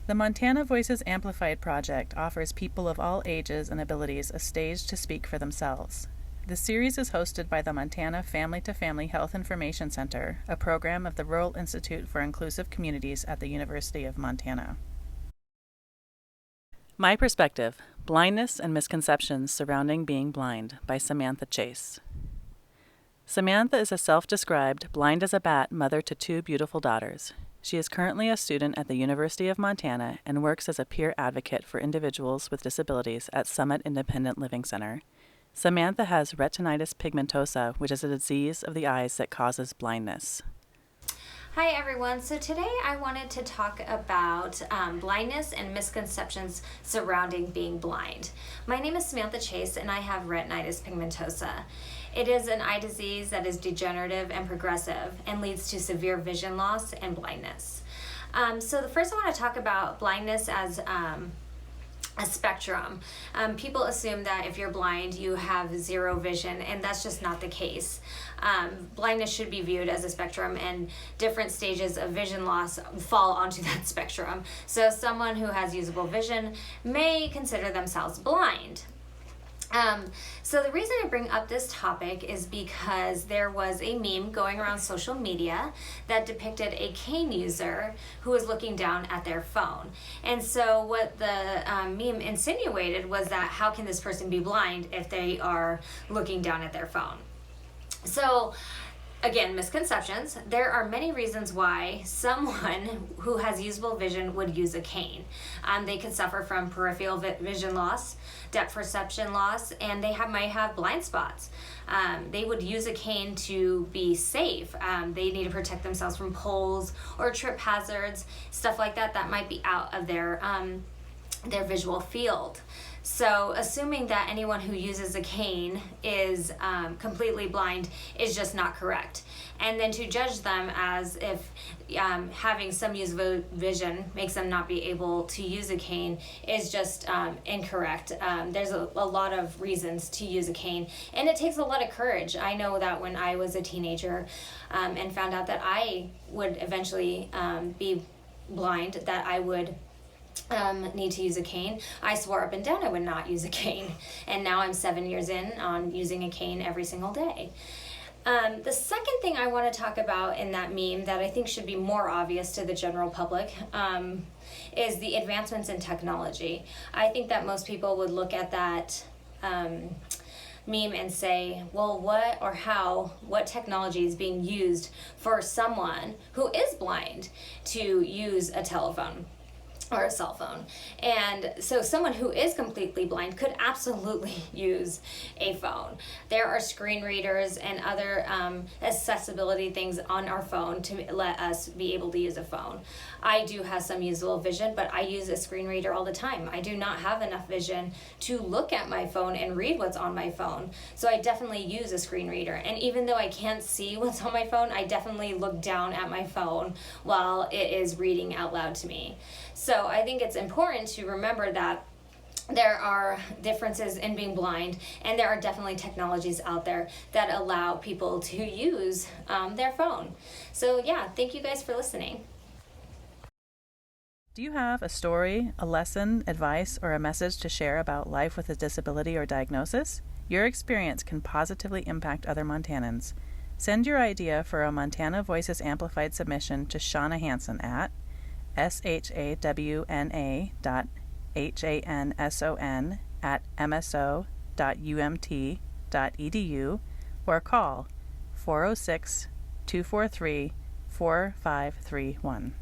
The Montana Voices Amplified project offers people of all ages and abilities a stage to speak for themselves. The series is hosted by the Montana Family to Family Health Information Center, a program of the Rural Institute for Inclusive Communities at the University of Montana. My Perspective: Blindness and Misconceptions Surrounding Being Blind by Samantha Chase. Samantha is a self-described blind as a bat mother to 2 beautiful daughters. She is currently a student at the University of Montana and works as a peer advocate for individuals with disabilities at Summit Independent Living Center. Samantha has retinitis pigmentosa, which is a disease of the eyes that causes blindness. Hi everyone, so today I wanted to talk about blindness and misconceptions surrounding being blind. My name is Samantha Chase and I have retinitis pigmentosa. It is an eye disease that is degenerative and progressive and leads to severe vision loss and blindness. So the first I want to talk about blindness as a spectrum. People assume that if you're blind, you have zero vision, and that's just not the case. Blindness should be viewed as a spectrum, and different stages of vision loss fall onto that spectrum. So someone who has usable vision may consider themselves blind. So the reason I bring up this topic is because there was a meme going around social media that depicted a cane user who was looking down at their phone. And so what the meme insinuated was that how can this person be blind if they are looking down at their phone? So again, misconceptions. There are many reasons why someone who has usable vision would use a cane. They could suffer from peripheral vision loss, depth perception loss, and they might have blind spots. They would use a cane to be safe. They need to protect themselves from poles or trip hazards, stuff like that that might be out of their visual field. So assuming that anyone who uses a cane is completely blind is just not correct. And then to judge them as if having some usable vision makes them not be able to use a cane is just incorrect. There's a lot of reasons to use a cane, and it takes a lot of courage. I know that when I was a teenager and found out that I would eventually be blind, that I would need to use a cane, I swore up and down I would not use a cane, and now I'm 7 years in on using a cane every single day. The second thing I want to talk about in that meme that I think should be more obvious to the general public is the advancements in technology. I think that most people would look at that meme and say, well, what technology is being used for someone who is blind to use a telephone or a cell phone. And so someone who is completely blind could absolutely use a phone. There are screen readers and other accessibility things on our phone to let us be able to use a phone. I do have some usable vision, but I use a screen reader all the time. I do not have enough vision to look at my phone and read what's on my phone. So I definitely use a screen reader. And even though I can't see what's on my phone, I definitely look down at my phone while it is reading out loud to me. So I think it's important to remember that there are differences in being blind, and there are definitely technologies out there that allow people to use their phone. So yeah, thank you guys for listening. Do you have a story, a lesson, advice, or a message to share about life with a disability or diagnosis? Your experience can positively impact other Montanans. Send your idea for a Montana Voices Amplified submission to Shauna Hanson at shawana.hanson@mso.umt.edu or call 406-243-4531.